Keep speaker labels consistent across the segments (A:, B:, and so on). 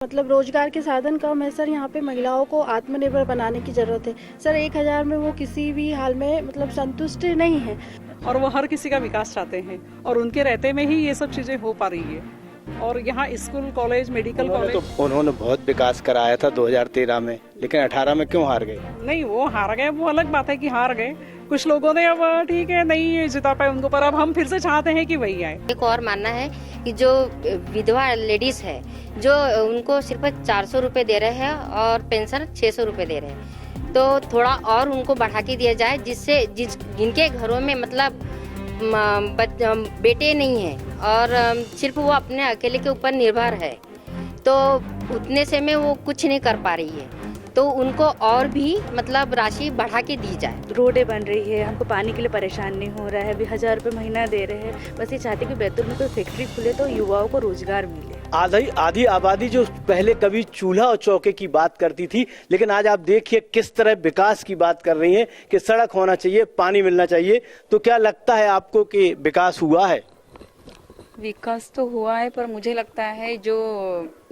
A: मतलब रोजगार के साधन कम है सर। यहाँ पे महिलाओं को आत्मनिर्भर बनाने की जरूरत है सर। 1,000 में वो किसी भी हाल में मतलब संतुष्ट नहीं है
B: और वो हर किसी का विकास चाहते हैं और उनके रहते में ही ये सब चीजें हो पा रही है। और यहाँ स्कूल कॉलेज मेडिकल कॉलेज
C: उन्होंने बहुत विकास कराया था 2013 में, लेकिन 18 में क्यों हार गए?
B: नहीं, वो हार गए, वो अलग बात है कि हार गए। कुछ लोगों ने अब ठीक है नहीं जिता पाए उनको, पर अब हम फिर से चाहते हैं कि वही आए।
D: एक और मानना है कि जो विधवा लेडीज है जो उनको सिर्फ 400 रुपए दे रहे हैं और पेंशन 600 रुपए दे रहे हैं, तो थोड़ा और उनको बढ़ा के दिया जाए, जिससे जिनके घरों में मतलब बेटे नहीं है और सिर्फ वो अपने अकेले के ऊपर निर्भर है, तो उतने से में वो कुछ नहीं कर पा रही है, तो उनको और भी मतलब राशि बढ़ा के दी जाए।
E: रोडें बन रही है, हमको पानी के लिए परेशान नहीं हो रहा है, अभी 1,000 रुपये महीना दे रहे हैं। बस ये चाहते कि बैतूल में कोई फैक्ट्री खुले तो युवाओं को रोजगार मिले।
C: आधी आबादी जो पहले कभी चूल्हा और चौके की बात करती थी, लेकिन आज आप देखिए किस तरह विकास की बात कर रही हैं कि सड़क होना चाहिए, पानी मिलना चाहिए। तो क्या लगता है आपको कि विकास हुआ है?
F: विकास तो हुआ है, पर मुझे लगता है जो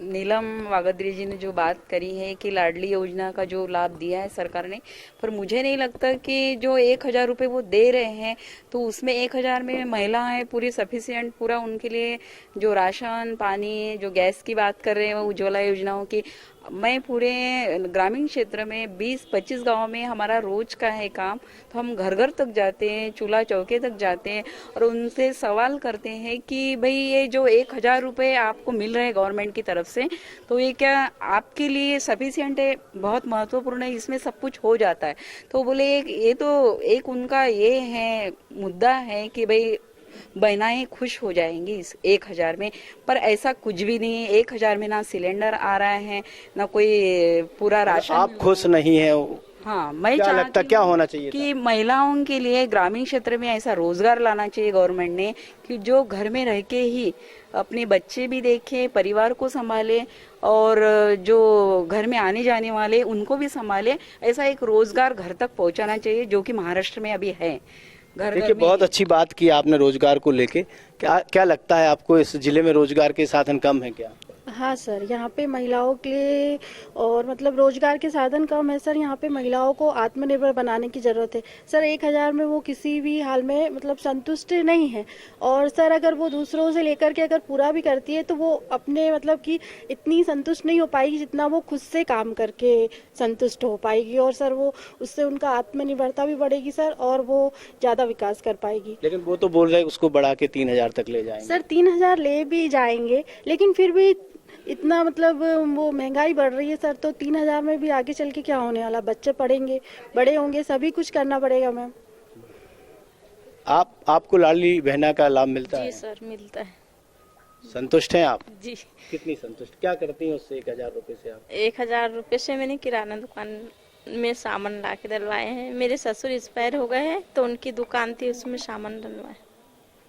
F: नीलम वागदरी जी ने जो बात करी है कि लाडली योजना का जो लाभ दिया है सरकार ने, पर मुझे नहीं लगता कि जो 1,000 रुपये वो दे रहे हैं तो उसमें 1,000 में महिलाएं पूरी सफिशिएंट पूरा उनके लिए जो राशन पानी जो गैस की बात कर रहे हैं वो उज्ज्वला योजनाओं की। मैं पूरे ग्रामीण क्षेत्र में 20-25 गांव में हमारा रोज का है काम, तो हम घर घर तक जाते हैं, चूल्हा चौके तक जाते हैं और उनसे सवाल करते हैं कि भाई ये जो 1,000 रुपये आपको मिल रहे हैं गवर्नमेंट की तरफ से, तो ये क्या आपके लिए सफिशिएंट है? बहुत महत्वपूर्ण है, इसमें सब कुछ हो जाता है। तो बोले ये तो एक उनका ये है मुद्दा है कि भाई बहनाएं खुश हो जाएंगी इस 1,000 में, पर ऐसा कुछ भी नहीं है। 1,000 में ना सिलेंडर आ रहा है ना कोई पूरा राशन।
C: आप खुश नहीं है?
F: हाँ, मैं
C: क्या लगता क्या होना चाहिए
F: कि महिलाओं के लिए ग्रामीण क्षेत्र में ऐसा रोजगार लाना चाहिए गवर्नमेंट ने कि जो घर में रह के ही अपने बच्चे भी देखे, परिवार को संभाले और जो घर में आने जाने वाले उनको भी संभाले। ऐसा एक रोजगार घर तक पहुंचाना चाहिए जो कि महाराष्ट्र में अभी है।
C: देखिए, बहुत अच्छी बात की आपने रोजगार को लेके। क्या लगता है आपको इस जिले में रोजगार के साधन कम है क्या?
A: हाँ सर, यहाँ पे महिलाओं के लिए और मतलब रोजगार के साधन कम है सर। यहाँ पे महिलाओं को आत्मनिर्भर बनाने की जरूरत है सर। 1,000 में वो किसी भी हाल में मतलब संतुष्ट नहीं है और सर अगर वो दूसरों से लेकर के अगर पूरा भी करती है तो वो अपने मतलब कि इतनी संतुष्ट नहीं हो पाएगी जितना वो खुद से काम करके संतुष्ट हो पाएगी, और सर वो उससे उनका आत्मनिर्भरता भी बढ़ेगी सर और वो ज्यादा विकास कर पाएगी।
C: लेकिन वो तो बोल रहे हैं उसको बढ़ा के 3,000 तक ले जाएंगे।
A: सर 3,000 ले भी जाएंगे, लेकिन फिर भी इतना मतलब वो महंगाई बढ़ रही है सर, तो 3,000 में भी आगे चल के क्या होने वाला? बच्चे पढ़ेंगे, बड़े होंगे, सभी कुछ करना पड़ेगा मैम।
C: आपको लाडली बहना का लाभ मिलता है?
E: जी सर, मिलता है।
C: संतुष्ट हैं आप?
E: जी।
C: कितनी संतुष्ट? क्या करती हैं उससे 1,000 रुपए से आप?
E: 1,000 रुपये से मैंने किराना दुकान में सामान ला के डलवाए हैं। मेरे ससुर एक्सपायर हो गए हैं तो उनकी दुकान थी, उसमें सामान डलवाए।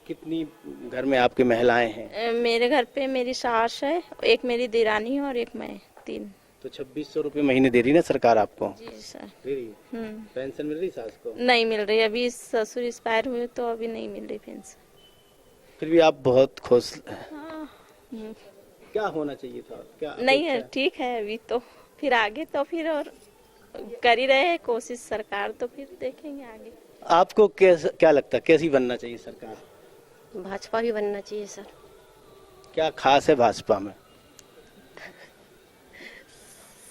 C: कितनी घर में आपकी महिलाएं हैं?
E: मेरे घर पे मेरी सास है, एक मेरी देरानी है और एक मैं, 3।
C: तो 2,600 रुपए महीने दे रही ना सरकार आपको?
E: जी सर।
C: दे रही है? पेंशन मिल रही सास को?
E: नहीं मिल रही, अभी ससुर एक्सपायर हुए तो अभी नहीं मिल रही पेंशन।
C: फिर भी आप बहुत खुश हैं।
E: हाँ।
C: क्या होना चाहिए था? क्या
E: नहीं है, ठीक है अभी तो, फिर आगे तो फिर और कर ही रहे हैं कोशिश सरकार, तो फिर देखेंगे आगे।
C: आपको क्या लगता है कैसी बनना चाहिए सरकार?
D: भाजपा ही बनना चाहिए सर।
C: क्या खास है भाजपा में?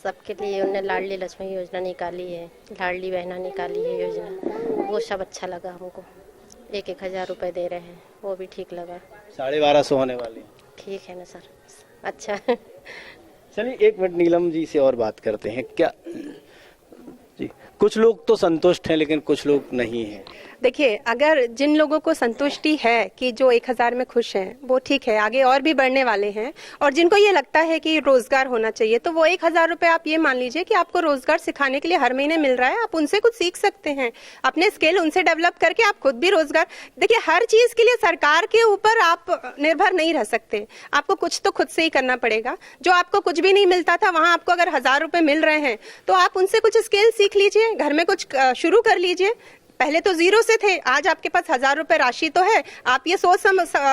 D: सबके लिए उन्होंने लाडली लक्ष्मी योजना निकाली है, लाडली बहना निकाली है योजना, वो सब अच्छा लगा हमको। 1,000 रुपए दे रहे हैं, वो भी ठीक लगा।
C: 1250 होने वाली।
D: ठीक है ना सर, अच्छा।
C: चलिए 1 मिनट नीलम जी से और बात करते हैं। क्या जी, कुछ लोग तो संतुष्ट हैं लेकिन कुछ लोग नहीं हैं।
G: देखिए, अगर जिन लोगों को संतुष्टि है कि जो 1,000 में खुश हैं वो ठीक है, आगे और भी बढ़ने वाले हैं, और जिनको ये लगता है कि रोजगार होना चाहिए तो वो 1,000 रुपए आप ये मान लीजिए कि आपको रोजगार सिखाने के लिए हर महीने मिल रहा है। आप उनसे कुछ सीख सकते हैं, अपने स्किल उनसे डेवलप करके आप खुद भी रोजगार। देखिए, हर चीज के लिए सरकार के ऊपर आप निर्भर नहीं रह सकते, आपको कुछ तो खुद से ही करना पड़ेगा। जो आपको कुछ भी नहीं मिलता था वहां आपको अगर 1,000 रुपए मिल रहे हैं तो आप उनसे कुछ स्किल सीख लीजिए, घर में कुछ शुरू कर लीजिए। पहले तो जीरो से थे, आज आपके पास 1000 रुपए राशि तो है, आप ये सोच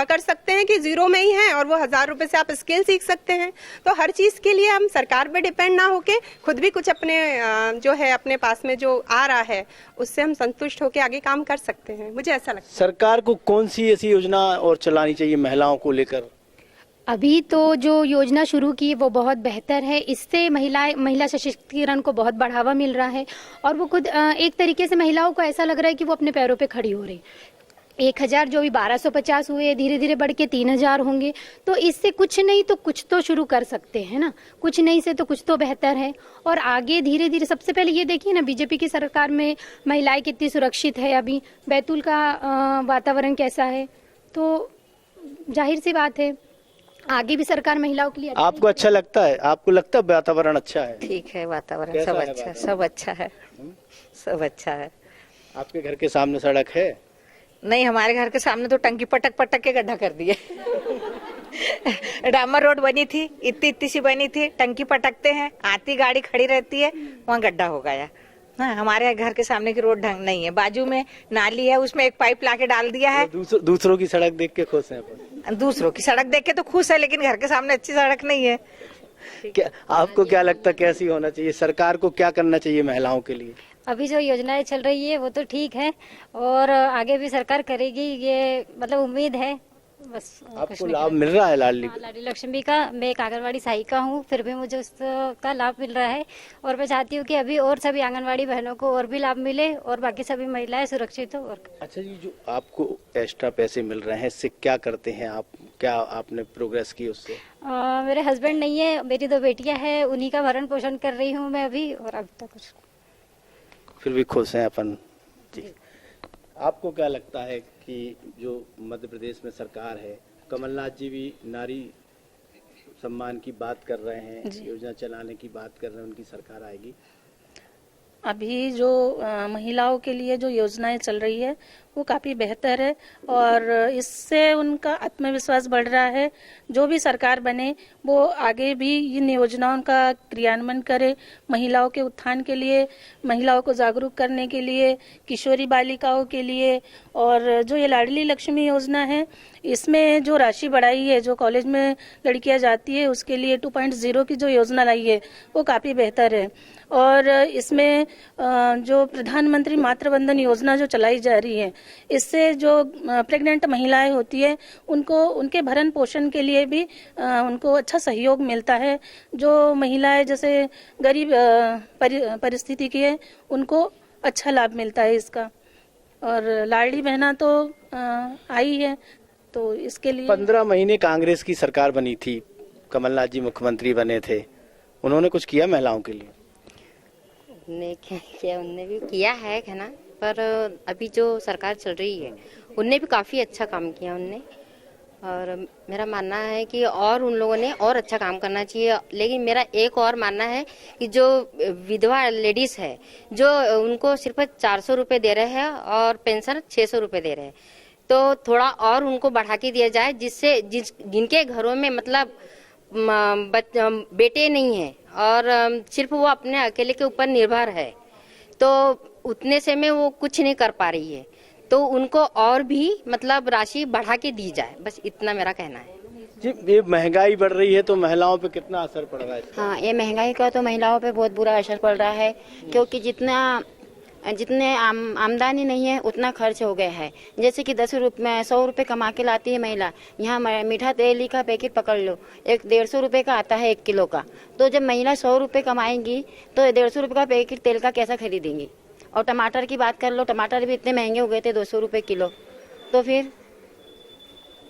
G: कर सकते हैं कि जीरो में ही है और वो 1000 रुपए से आप स्किल सीख सकते हैं। तो हर चीज के लिए हम सरकार पे डिपेंड ना होके खुद भी कुछ अपने जो है अपने पास में जो आ रहा है उससे हम संतुष्ट होके आगे काम कर सकते हैं, मुझे ऐसा लगता है।
C: सरकार को कौन सी ऐसी योजना और चलानी चाहिए महिलाओं को लेकर?
H: अभी तो जो योजना शुरू की है वो बहुत बेहतर है। इससे महिला सशक्तिकरण को बहुत बढ़ावा मिल रहा है और वो खुद एक तरीके से महिलाओं को ऐसा लग रहा है कि वो अपने पैरों पे खड़ी हो रही। 1000 जो भी 1250 हुए, धीरे धीरे बढ़ के 3000 होंगे। तो इससे कुछ नहीं तो कुछ तो शुरू कर सकते हैं ना, कुछ नहीं से तो कुछ तो बेहतर है। और आगे धीरे धीरे, सबसे पहले ये देखिए ना, बीजेपी की सरकार में महिलाएं कितनी सुरक्षित है। अभी बैतूल का वातावरण कैसा है, तो जाहिर सी बात है आगे भी सरकार महिलाओं के लिए
C: आपको अच्छा लगता है? आपको लगता है वातावरण अच्छा है?
I: ठीक है, वातावरण
C: कैसा
I: सब
C: है
I: अच्छा,
C: वातावरण?
I: सब अच्छा है, सब अच्छा है।
C: आपके घर के सामने सड़क है?
I: नहीं, हमारे घर के सामने तो टंकी पटक पटक के गड्ढा कर दिए। डामर रोड बनी थी, इतनी सी बनी थी, टंकी पटकते हैं, आती गाड़ी खड़ी रहती है, वहाँ गड्ढा हो गया। हाँ, हमारे घर के सामने की रोड ढंग नहीं है, बाजू में नाली है, उसमें एक पाइप लाके डाल दिया है।
C: दूसरों की सड़क देख के खुश हैं अपन?
I: दूसरों की सड़क देख के तो खुश है, लेकिन घर के सामने अच्छी सड़क नहीं है।
C: क्या आपको क्या लगता है कैसी होना चाहिए? सरकार को क्या करना चाहिए महिलाओं के लिए?
H: अभी जो योजनाएं चल रही है वो तो ठीक है और आगे भी सरकार करेगी, ये मतलब उम्मीद है। बस
C: आपको लाभ मिल रहा है लाडली?
H: लाडली लक्ष्मी का, मैं एक आंगनवाड़ी सहायिका हूँ, फिर भी मुझे उसका लाभ मिल रहा है और मैं चाहती हूँ कि अभी और सभी आंगनवाड़ी बहनों को और भी लाभ मिले और बाकी सभी महिलाएं सुरक्षित हो। और
C: अच्छा जी, जो आपको एक्स्ट्रा पैसे मिल रहे हैं इससे क्या करते हैं आप? क्या आपने प्रोग्रेस की उससे?
H: मेरे हस्बैंड नहीं है, मेरी 2 बेटियां हैं, उन्हीं का भरण पोषण कर रही हूँ मैं अभी, और अभी तक कुछ
C: फिर भी खुश हैं अपन जी। आपको क्या लगता है कि जो मध्य प्रदेश में सरकार है, कमलनाथ जी भी नारी सम्मान की बात कर रहे हैं, योजना चलाने की बात कर रहे हैं, उनकी सरकार आएगी?
J: अभी जो महिलाओं के लिए जो योजनाएं चल रही है वो काफ़ी बेहतर है और इससे उनका आत्मविश्वास बढ़ रहा है। जो भी सरकार बने वो आगे भी इन योजनाओं का क्रियान्वयन करे, महिलाओं के उत्थान के लिए, महिलाओं को जागरूक करने के लिए, किशोरी बालिकाओं के लिए। और जो ये लाडली लक्ष्मी योजना है, इसमें जो राशि बढ़ाई है, जो कॉलेज में लड़कियां जाती है उसके लिए 2.0 की जो योजना लाई है वो काफ़ी बेहतर है। और इसमें जो प्रधानमंत्री मातृवंदन योजना जो चलाई जा रही है, इससे जो प्रेग्नेंट महिलाएं होती है उनको उनके भरण पोषण के लिए भी उनको अच्छा सहयोग मिलता है। जो महिलाएं जैसे गरीब परिस्थिति की है उनको अच्छा लाभ मिलता है इसका। और लाडली बहना तो आई है, तो इसके लिए
C: 15 महीने कांग्रेस की सरकार बनी थी, कमलनाथ जी मुख्यमंत्री बने थे, उन्होंने कुछ किया महिलाओं के लिए?
D: उनने भी किया है ना, पर अभी जो सरकार चल रही है उनने भी काफ़ी अच्छा काम किया उनने। और मेरा मानना है कि और उन लोगों ने और अच्छा काम करना चाहिए। लेकिन मेरा एक और मानना है कि जो विधवा लेडीज़ है, जो उनको सिर्फ 400 रुपये दे रहे हैं और पेंशन 600 रुपये दे रहे हैं, तो थोड़ा और उनको बढ़ा के दिया जाए, जिससे जिनके घरों में मतलब बेटे नहीं है और सिर्फ वो अपने अकेले के ऊपर निर्भर है, तो उतने से में वो कुछ नहीं कर पा रही है, तो उनको और भी मतलब राशि बढ़ा के दी जाए, बस इतना मेरा कहना है।
C: जी, ये महंगाई बढ़ रही है तो महिलाओं पे कितना असर पड़ रहा है?
K: हाँ, ये महंगाई का तो महिलाओं पे बहुत बुरा असर पड़ रहा है, क्योंकि जितने आमदनी नहीं है उतना खर्च हो गया है। जैसे कि 100 रुपये कमा के लाती है महिला, यहाँ मीठा तेल का पैकेट पकड़ लो, 150 रुपये का आता है 1 किलो का। तो जब महिला 100 रुपये कमाएंगी तो 150 रुपये का पैकेट तेल का कैसा खरीदेंगी? और टमाटर की बात कर लो, टमाटर भी इतने महंगे हो गए थे, 200 रुपये किलो। तो फिर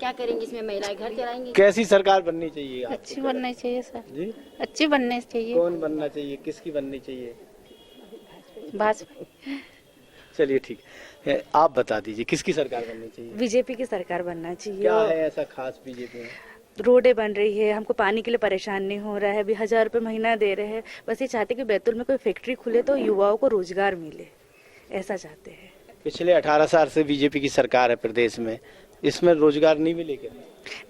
K: क्या करेंगी इसमें महिलाएं? घर चलाएंगी?
C: कैसी सरकार बननी चाहिए?
J: अच्छी बननी चाहिए सर
C: जी,
J: अच्छी बननी चाहिए।
C: कौन बनना चाहिए? किसकी बननी चाहिए?
J: भाजपा।
C: चलिए ठीक है, आप बता दीजिए किसकी सरकार बननी चाहिए?
L: बीजेपी की सरकार बनना चाहिए।
C: क्या है ऐसा खास बीजेपी में?
L: रोडें बन रही है, हमको पानी के लिए परेशान नहीं हो रहा है, अभी 1000 रुपये महीना दे रहे हैं। बस ये चाहते कि बैतूल में कोई फैक्ट्री खुले तो युवाओं को रोजगार मिले, ऐसा चाहते हैं।
C: पिछले 18 साल से बीजेपी की सरकार है प्रदेश में, इसमें रोजगार नहीं मिलेगा?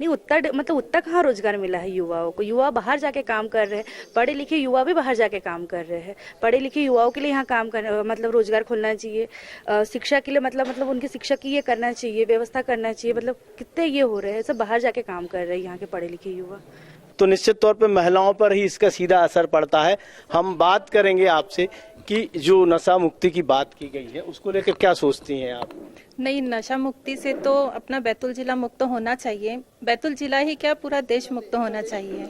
L: नहीं, उतना कहाँ रोजगार मिला है युवाओं को। युवा बाहर जाके काम कर रहे हैं, पढ़े लिखे युवा भी बाहर जाके काम कर रहे हैं। पढ़े लिखे युवाओं के लिए यहाँ काम कर मतलब रोजगार खोलना चाहिए। शिक्षा के लिए मतलब उनकी शिक्षा की ये करना चाहिए, व्यवस्था करना चाहिए। मतलब कितने ये हो रहे हैं, सब बाहर जाके काम कर रहे हैं यहाँ के पढ़े लिखे युवा।
C: तो निश्चित तौर पे महिलाओं पर ही इसका सीधा असर पड़ता है। हम बात करेंगे आपसे कि जो नशा मुक्ति की बात की गई है उसको लेकर क्या सोचती हैं आप?
M: नहीं, नशा मुक्ति से तो अपना बैतूल जिला मुक्त होना चाहिए। बैतूल जिला ही क्या, पूरा देश मुक्त होना चाहिए।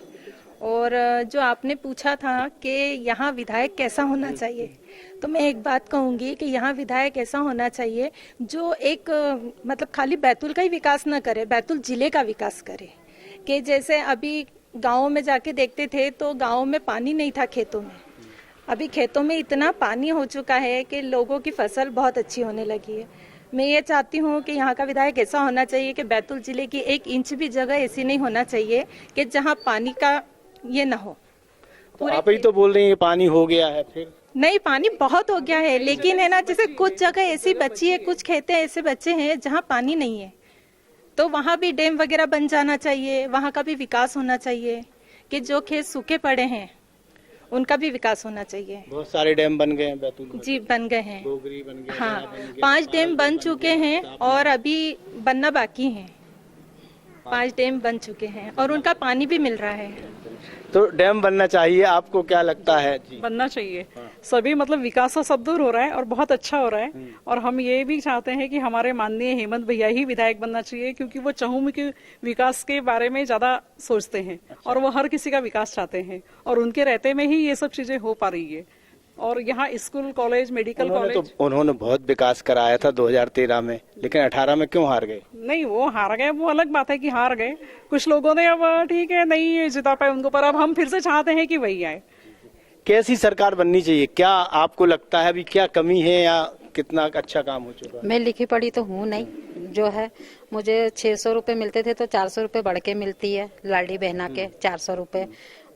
M: और जो आपने पूछा था कि यहाँ विधायक कैसा होना चाहिए, तो मैं एक बात कहूँगी कि यहाँ विधायक ऐसा होना चाहिए जो एक मतलब खाली बैतूल का ही विकास न करे, बैतूल जिले का विकास करे। कि जैसे अभी गाँव में जाके देखते थे तो गाँव में पानी नहीं था खेतों में, अभी खेतों में इतना पानी हो चुका है कि लोगों की फसल बहुत अच्छी होने लगी है। मैं ये चाहती हूँ कि यहाँ का विधायक ऐसा होना चाहिए कि बैतूल जिले की 1 इंच भी जगह ऐसी नहीं होना चाहिए कि जहाँ पानी का ये ना हो।
C: आप ही तो बोल रही हैं पानी हो गया है, फिर
M: नहीं, पानी बहुत हो गया है, लेकिन है ना, जैसे कुछ जगह ऐसी बची है, कुछ खेते ऐसे बच्चे हैं जहाँ पानी नहीं है, तो वहाँ भी डैम वगैरह बन जाना चाहिए। वहाँ का भी विकास होना चाहिए कि जो खेत सूखे पड़े हैं उनका भी विकास होना चाहिए।
C: बहुत सारे डैम बन गए हैं बैतूल में।
M: जी, बन गए हैं।
C: डोगरी बन गया,
M: हाँ, 5 डैम बन चुके हैं और अभी बनना बाकी हैं। 5 डैम बन चुके हैं और उनका पानी भी मिल रहा है।
C: तो डैम बनना चाहिए, आपको क्या लगता है? जी,
B: बनना चाहिए। सभी मतलब विकास का सब दूर हो रहा है और बहुत अच्छा हो रहा है। और हम ये भी चाहते हैं कि हमारे माननीय हेमंत भैया ही विधायक बनना चाहिए, क्योंकि वो चहुमुखी विकास के बारे में ज्यादा सोचते हैं और वो हर किसी का विकास चाहते हैं और उनके रहते में ही ये सब चीजें हो पा रही है। और यहाँ स्कूल, कॉलेज, मेडिकल कॉलेज
C: उन्होंने बहुत विकास कराया था 2013 में, लेकिन 18 में क्यों हार गए?
B: नहीं, वो हार गए, वो अलग बात है कि हार गए। कुछ लोगों ने अब ठीक है नहीं जिता पाए उनको, पर अब हम फिर से चाहते हैं कि वही आए।
C: कैसी सरकार बननी चाहिए? क्या आपको लगता है अभी क्या कमी है या कितना अच्छा काम हो चुका है?
N: मैं लिखी पढ़ी तो हूँ नहीं, जो है मुझे 600 रुपए मिलते थे तो 400 रुपए बढ़ के मिलती है। लाडली बहना के 400 रुपए।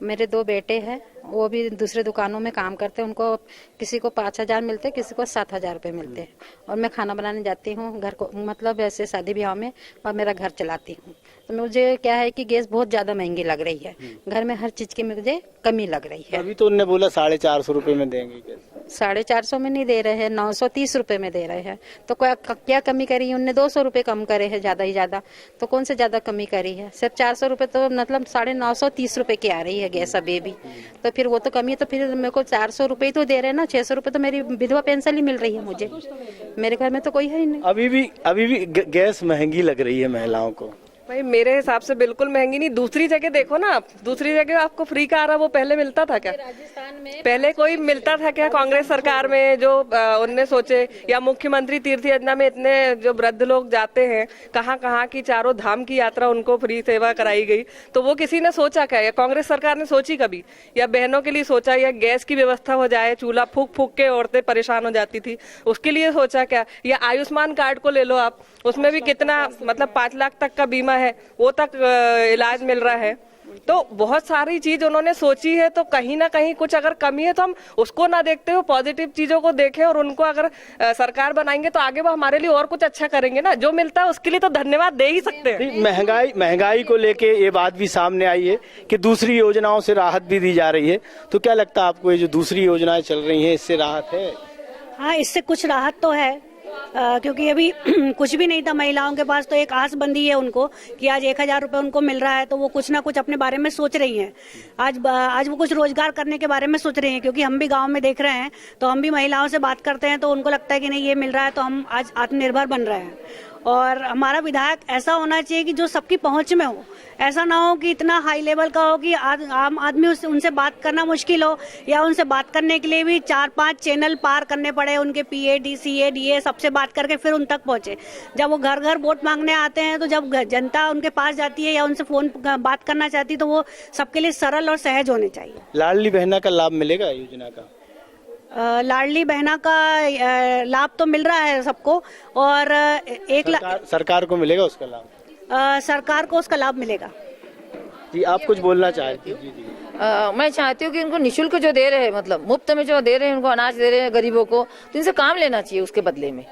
N: मेरे 2 बेटे हैं, वो भी दूसरे दुकानों में काम करते हैं। उनको किसी को 5000 मिलते, किसी को 7000 रुपए मिलते हैं। और मैं खाना बनाने जाती हूँ घर को, मतलब ऐसे शादी ब्याह में, और मेरा घर चलाती हूँ। तो मुझे क्या है कि गैस बहुत ज्यादा महंगी लग रही है, घर में हर चीज की मुझे कमी लग रही है।
C: अभी तो उन्होंने बोला 450 रुपए में देंगे गैस।
N: 450 में नहीं दे रहे हैं, 930 रुपए में दे रहे हैं। तो क्या कमी करी है उनने? 200 रुपए कम करे हैं ज्यादा ही ज्यादा। तो कौन से ज्यादा कमी करी है? सिर्फ 400 रुपए, तो मतलब 930 रुपए की आ रही है गैस अभी भी। तो फिर वो तो कमी है, तो फिर मेरे को 400 रुपए तो दे रहे हैं ना। 600 रुपए तो मेरी विधवा पेंशन ही मिल रही है मुझे। मेरे घर में तो कोई है ही नहीं।
C: अभी भी गैस महंगी लग रही है महिलाओं को।
O: भाई मेरे हिसाब से बिल्कुल महंगी नहीं। दूसरी जगह देखो ना आप, दूसरी जगह आपको फ्री का आ रहा, वो पहले मिलता था क्या? राजस्थान में पहले कोई मिलता था क्या? कांग्रेस सरकार में जो उनने सोचे, या मुख्यमंत्री तीर्थ योजना में इतने जो वृद्ध लोग जाते हैं, कहाँ कहाँ की चारों धाम की यात्रा उनको फ्री सेवा कराई गई, तो वो किसी ने सोचा क्या? या कांग्रेस सरकार ने सोची कभी? या बहनों के लिए सोचा? या गैस की व्यवस्था हो जाए, चूल्हा फूक फूक के औरतें परेशान हो जाती थी, उसके लिए सोचा क्या? या आयुष्मान कार्ड को ले लो आप, उसमें भी कितना मतलब 5 लाख तक का बीमा है, वो तक इलाज मिल रहा है। तो बहुत सारी चीज उन्होंने सोची है। तो कहीं ना कहीं कुछ अगर कमी है तो हम उसको ना देखते हुए पॉजिटिव चीजों को देखें, और उनको अगर सरकार बनाएंगे तो आगे वो हमारे लिए और कुछ अच्छा करेंगे ना। जो मिलता है उसके लिए तो धन्यवाद दे ही सकते हैं।
C: महंगाई को लेके ये बात भी सामने आई है कि दूसरी योजनाओं से राहत भी दी जा रही है। तो क्या लगता है आपको, ये जो दूसरी योजनाएं चल रही है इससे राहत है?
P: हाँ, इससे कुछ राहत तो है, क्योंकि अभी कुछ भी नहीं था महिलाओं के पास, तो एक आस बंधी है उनको कि आज 1000 रुपए उनको मिल रहा है, तो वो कुछ ना कुछ अपने बारे में सोच रही हैं। आज वो कुछ रोजगार करने के बारे में सोच रही हैं, क्योंकि हम भी गांव में देख रहे हैं, तो हम भी महिलाओं से बात करते हैं, तो उनको लगता है कि नहीं, ये मिल रहा है तो हम आज आत्मनिर्भर बन रहे हैं। और हमारा विधायक ऐसा होना चाहिए कि जो सबकी पहुंच में हो, ऐसा ना हो कि इतना हाई लेवल का हो कि आम आदमी उनसे बात करना मुश्किल हो, या उनसे बात करने के लिए भी 4-5 चैनल पार करने पड़े, उनके PA, DCA, DA सबसे बात करके फिर उन तक पहुंचे। जब वो घर घर वोट मांगने आते हैं, तो जब जनता उनके पास जाती है या उनसे फोन बात करना चाहती है, तो वो सबके लिए सरल और सहज होने चाहिए।
C: लाडली बहना का लाभ मिलेगा योजना का?
P: लाडली बहना का लाभ तो मिल रहा है सबको, और
C: सरकार को मिलेगा उसका लाभ?
P: सरकार को उसका लाभ मिलेगा।
C: जी, आप कुछ बोलना चाहती हैं? जी।
Q: मैं चाहती हूँ कि उनको निःशुल्क जो दे रहे हैं, मतलब मुफ्त में जो दे रहे हैं, उनको अनाज दे रहे हैं गरीबों को, तो इनसे काम लेना चाहिए उसके बदले में।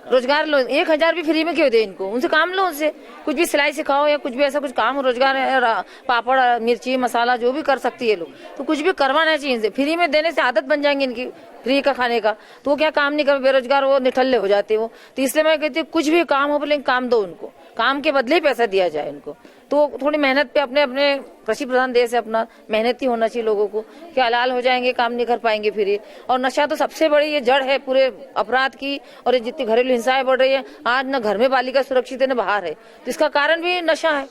Q: रोजगार लो, 1000 भी फ्री में क्यों दे इनको, उनसे काम लो, उनसे कुछ भी सिलाई सिखाओ या कुछ भी ऐसा कुछ काम रोजगार है, पापड़ मिर्ची मसाला जो भी कर सकती है लोग, तो कुछ भी करवाना चाहिए इनसे। फ्री में देने से आदत बन जाएंगी इनकी फ्री का खाने का, तो वो क्या काम नहीं कर, बेरोजगार वो निठल्ले हो जाते वो। तो इसलिए मैं कहती हूँ कुछ भी काम हो लेकिन काम दो उनको, काम के बदले ही पैसा दिया जाए उनको। तो थोड़ी मेहनत पे अपने अपने कृषि प्रधान देश है अपना, मेहनत ही होना चाहिए लोगों को, कि हलाल हो जाएंगे काम नहीं कर पाएंगे फिर। और नशा तो सबसे बड़ी ये जड़ है पूरे अपराध की, और ये जितनी घरेलू हिंसाएं बढ़ रही है, आज न घर में बालिका सुरक्षित है न बाहर है, तो इसका कारण भी नशा है।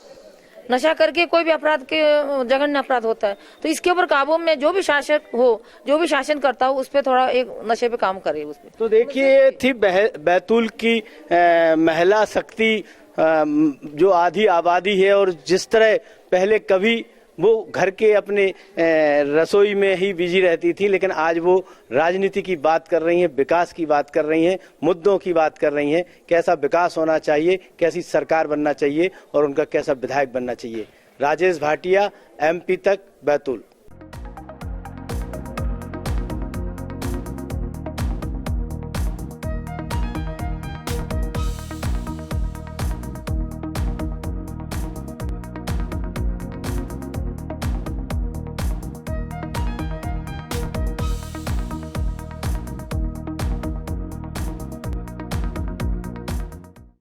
Q: नशा करके कोई भी अपराध के जघन्य अपराध होता है, तो इसके ऊपर काबू में जो भी शासक हो, जो भी शासन करता हो, उस पर थोड़ा एक नशे पे काम करे उस पे।
C: तो देखिए थी बैतूल की महिला शक्ति जो आधी आबादी है, और जिस तरह पहले कभी वो घर के अपने रसोई में ही बिजी रहती थी, लेकिन आज वो राजनीति की बात कर रही हैं, विकास की बात कर रही हैं, मुद्दों की बात कर रही हैं, कैसा विकास होना चाहिए, कैसी सरकार बनना चाहिए और उनका कैसा विधायक बनना चाहिए। राजेश भाटिया, MP तक, बैतूल।